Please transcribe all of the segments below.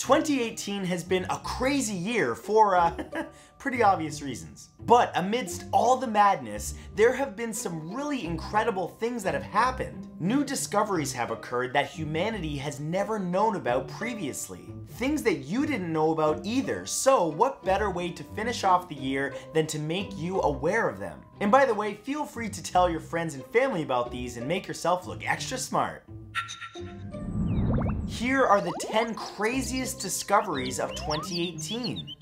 2018 has been a crazy year for pretty obvious reasons. But amidst all the madness, there have been some really incredible things that have happened. New discoveries have occurred that humanity has never known about previously. Things that you didn't know about either, so what better way to finish off the year than to make you aware of them? And by the way, feel free to tell your friends and family about these and make yourself look extra smart. Here are the 10 craziest discoveries of 2018.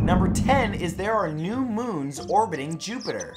Number 10 is there are new moons orbiting Jupiter.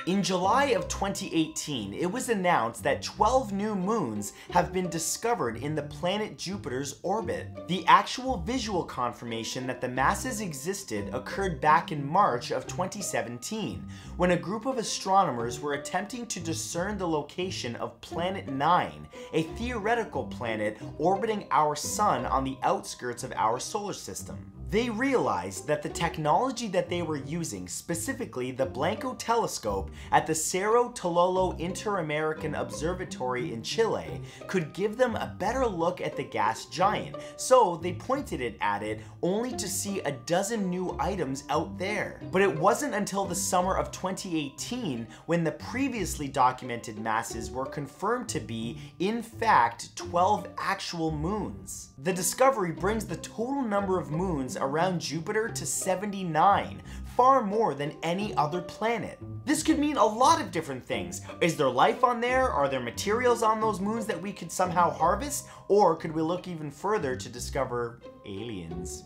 In July of 2018, it was announced that 12 new moons have been discovered in the planet Jupiter's orbit. The actual visual confirmation that the masses existed occurred back in March of 2017, when a group of astronomers were attempting to discern the location of Planet 9, a theoretical planet orbiting our Sun on the outskirts of our solar system. They realized that the technology that they were using, specifically the Blanco telescope at the Cerro Tololo Inter-American Observatory in Chile, could give them a better look at the gas giant, so they pointed it at it only to see a dozen new items out there. But it wasn't until the summer of 2018 when the previously documented masses were confirmed to be, in fact, 12 actual moons. The discovery brings the total number of moons around Jupiter to 79, far more than any other planet. This could mean a lot of different things. Is there life on there? Are there materials on those moons that we could somehow harvest? Or could we look even further to discover aliens?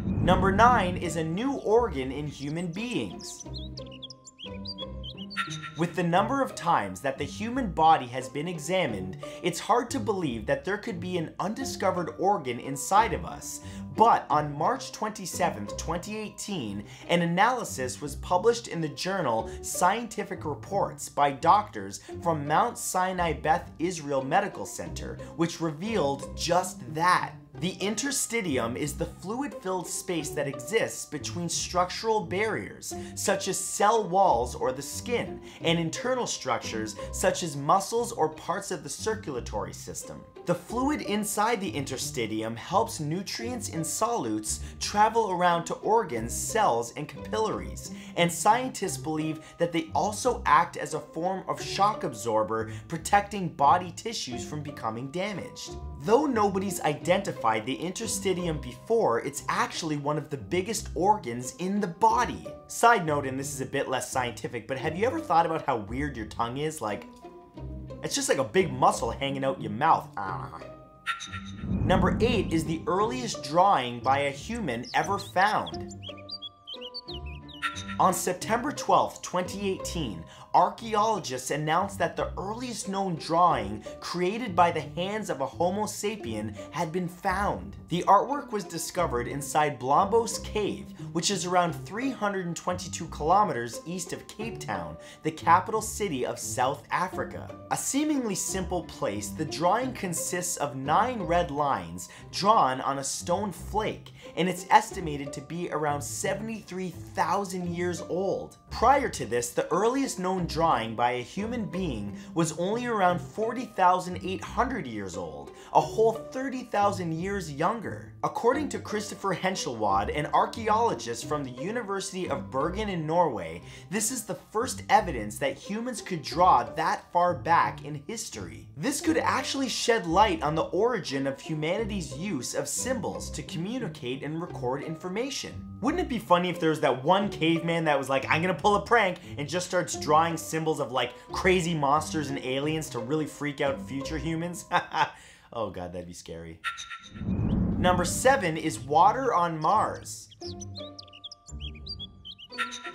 Number 9 is a new organ in human beings. With the number of times that the human body has been examined, it's hard to believe that there could be an undiscovered organ inside of us. But on March 27, 2018, an analysis was published in the journal Scientific Reports by doctors from Mount Sinai Beth Israel Medical Center, which revealed just that. The interstitium is the fluid-filled space that exists between structural barriers, such as cell walls or the skin, and internal structures, such as muscles or parts of the circulatory system. The fluid inside the interstitium helps nutrients in solutes travel around to organs, cells, and capillaries, and scientists believe that they also act as a form of shock absorber, protecting body tissues from becoming damaged. Though nobody's identified the interstitium before, it's actually one of the biggest organs in the body. Side note, and this is a bit less scientific, but have you ever thought about how weird your tongue is? Like, it's just like a big muscle hanging out your mouth. Number 8 is the earliest drawing by a human ever found. On September 12, 2018, archaeologists announced that the earliest known drawing created by the hands of a Homo sapien had been found. The artwork was discovered inside Blombos Cave, which is around 322 kilometers east of Cape Town, the capital city of South Africa. A seemingly simple place, the drawing consists of 9 red lines drawn on a stone flake, and it's estimated to be around 73,000 years old. Prior to this, the earliest known drawing by a human being was only around 40,800 years old, a whole 30,000 years younger. According to Christopher Henschelwad, an archaeologist from the University of Bergen in Norway, this is the first evidence that humans could draw that far back in history. This could actually shed light on the origin of humanity's use of symbols to communicate and record information. Wouldn't it be funny if there was that one caveman that was like, I'm gonna pull a prank, and just starts drawing symbols of like crazy monsters and aliens to really freak out future humans? Oh god, that'd be scary. Number 7 is water on Mars.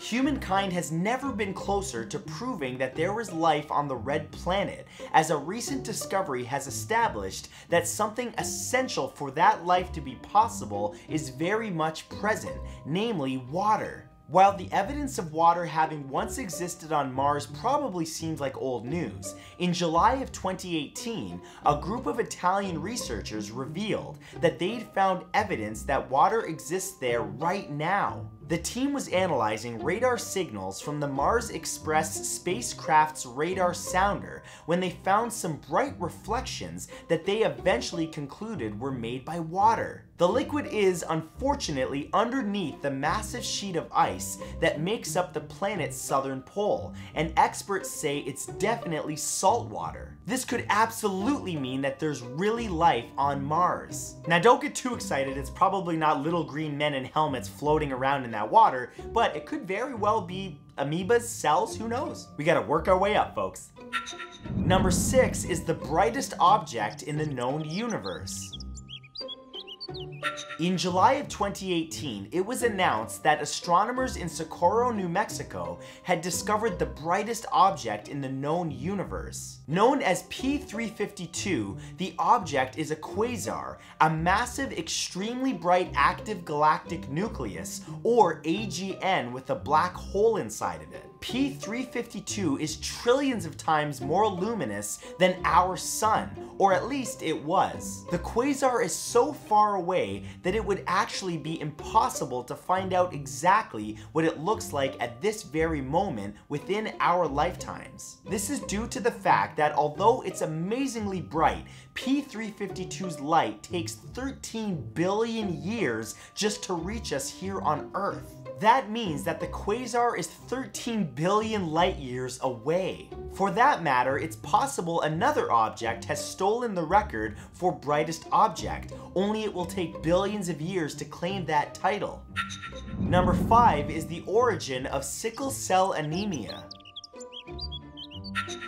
Humankind has never been closer to proving that there was life on the Red Planet, as a recent discovery has established that something essential for that life to be possible is very much present, namely water. While the evidence of water having once existed on Mars probably seems like old news, in July of 2018, a group of Italian researchers revealed that they'd found evidence that water exists there right now. The team was analyzing radar signals from the Mars Express spacecraft's radar sounder when they found some bright reflections that they eventually concluded were made by water. The liquid is, unfortunately, underneath the massive sheet of ice that makes up the planet's southern pole, and experts say it's definitely salt water. This could absolutely mean that there's really life on Mars. Now don't get too excited, it's probably not little green men in helmets floating around in that water, but it could very well be amoebas, cells, who knows? We gotta work our way up, folks. Number 6 is the brightest object in the known universe. In July of 2018, it was announced that astronomers in Socorro, New Mexico had discovered the brightest object in the known universe. Known as P352, the object is a quasar, a massive, extremely bright active galactic nucleus, or AGN, with a black hole inside of it. P352 is trillions of times more luminous than our sun, or at least it was. The quasar is so far away that it would actually be impossible to find out exactly what it looks like at this very moment within our lifetimes. This is due to the fact that although it's amazingly bright, P352's light takes 13 billion years just to reach us here on Earth. That means that the quasar is 13 billion light years away. For that matter, it's possible another object has stolen the record for brightest object, only it will take billions of years to claim that title. Number 5 is the origin of sickle cell anemia.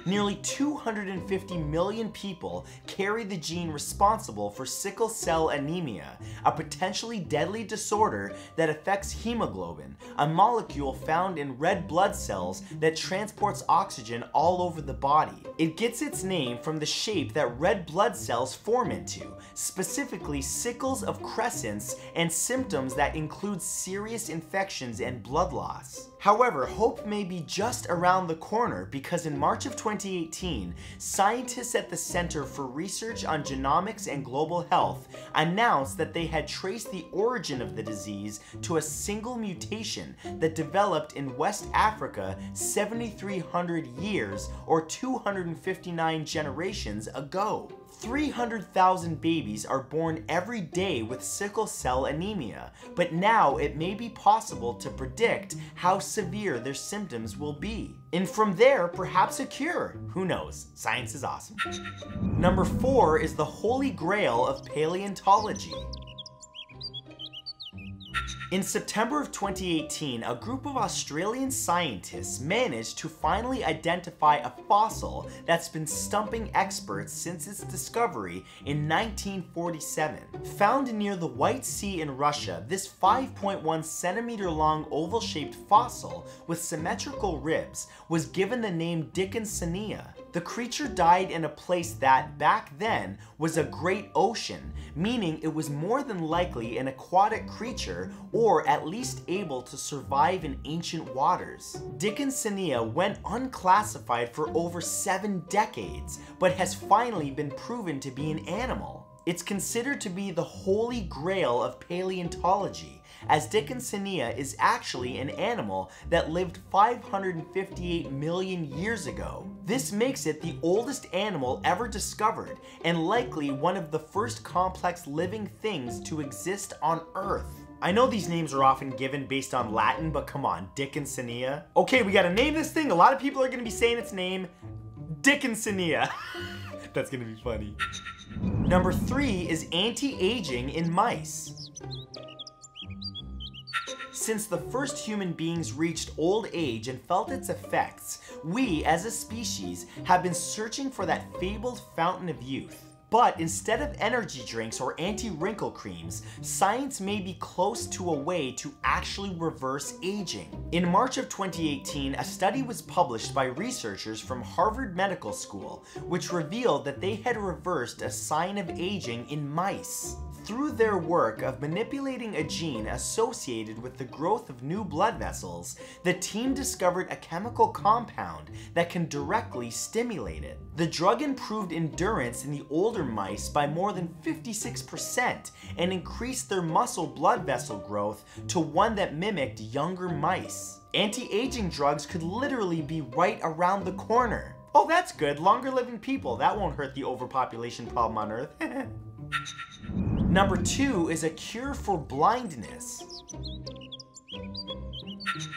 Nearly 250 million people carry the gene responsible for sickle cell anemia, a potentially deadly disorder that affects hemoglobin, a molecule found in red blood cells that transports oxygen all over the body. It gets its name from the shape that red blood cells form into, specifically sickles of crescents and symptoms that include serious infections and blood loss. However, hope may be just around the corner because in March of 2018, scientists at the Center for Research on Genomics and Global Health announced that they had traced the origin of the disease to a single mutation that developed in West Africa 7,300 years or 259 generations ago. 300,000 babies are born every day with sickle cell anemia, but now it may be possible to predict how severe their symptoms will be. And from there, perhaps a cure. Who knows? Science is awesome. Number 4 is the Holy Grail of Paleontology. In September of 2018, a group of Australian scientists managed to finally identify a fossil that's been stumping experts since its discovery in 1947. Found near the White Sea in Russia, this 5.1 centimeter long oval-shaped fossil with symmetrical ribs was given the name Dickinsonea. The creature died in a place that, back then, was a great ocean, meaning it was more than likely an aquatic creature or at least able to survive in ancient waters. Dickinsonea went unclassified for over 7 decades, but has finally been proven to be an animal. It's considered to be the Holy Grail of paleontology, as Dickinsonea is actually an animal that lived 558 million years ago. This makes it the oldest animal ever discovered, and likely one of the first complex living things to exist on Earth. I know these names are often given based on Latin, but come on, Dickinsonea. Okay, we gotta name this thing. A lot of people are gonna be saying its name, Dickinsonea. That's gonna be funny. Number 3 is anti-aging in mice. Since the first human beings reached old age and felt its effects, we, as a species, have been searching for that fabled fountain of youth. But instead of energy drinks or anti-wrinkle creams, science may be close to a way to actually reverse aging. In March of 2018, a study was published by researchers from Harvard Medical School, which revealed that they had reversed a sign of aging in mice. Through their work of manipulating a gene associated with the growth of new blood vessels, the team discovered a chemical compound that can directly stimulate it. The drug improved endurance in the older mice by more than 56% and increased their muscle blood vessel growth to one that mimicked younger mice. Anti-aging drugs could literally be right around the corner. Oh, that's good. Longer living people. That won't hurt the overpopulation problem on Earth. Number 2 is a cure for blindness.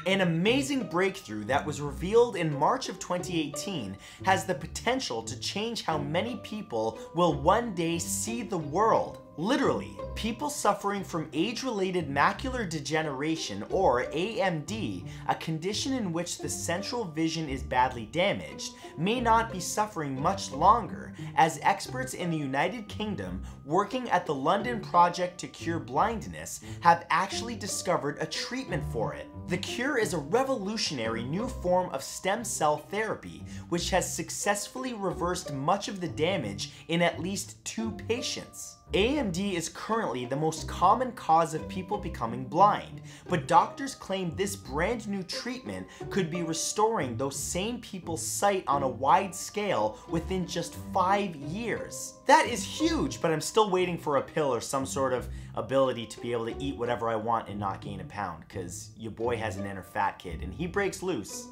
An amazing breakthrough that was revealed in March of 2018 has the potential to change how many people will one day see the world. Literally, people suffering from age-related macular degeneration, or AMD, a condition in which the central vision is badly damaged, may not be suffering much longer, as experts in the United Kingdom working at the London Project to Cure Blindness have actually discovered a treatment for it. The cure is a revolutionary new form of stem cell therapy, which has successfully reversed much of the damage in at least 2 patients. AMD is currently the most common cause of people becoming blind, but doctors claim this brand new treatment could be restoring those same people's sight on a wide scale within just 5 years. That is huge, but I'm still waiting for a pill or some sort of ability to be able to eat whatever I want and not gain a pound, because your boy has an inner fat kid and he breaks loose.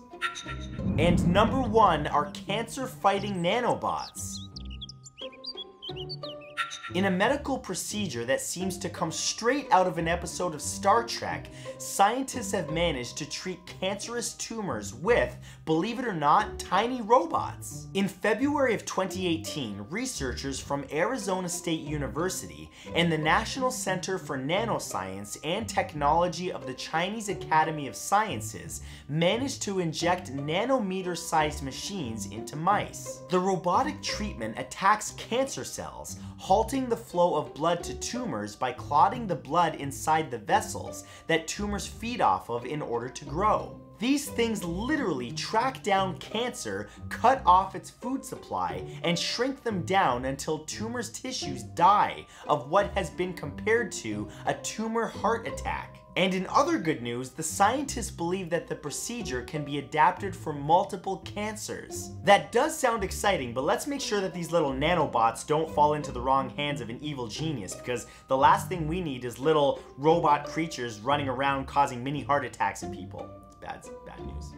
And number 1 are cancer-fighting nanobots. In a medical procedure that seems to come straight out of an episode of Star Trek, scientists have managed to treat cancerous tumors with, believe it or not, tiny robots. In February of 2018, researchers from Arizona State University and the National Center for Nanoscience and Technology of the Chinese Academy of Sciences managed to inject nanometer-sized machines into mice. The robotic treatment attacks cancer cells, halting the flow of blood to tumors by clotting the blood inside the vessels that tumors feed off of in order to grow. These things literally track down cancer, cut off its food supply, and shrink them down until tumors' tissues die of what has been compared to a tumor heart attack. And in other good news, the scientists believe that the procedure can be adapted for multiple cancers. That does sound exciting, but let's make sure that these little nanobots don't fall into the wrong hands of an evil genius, because the last thing we need is little robot creatures running around causing mini heart attacks in people. It's bad news.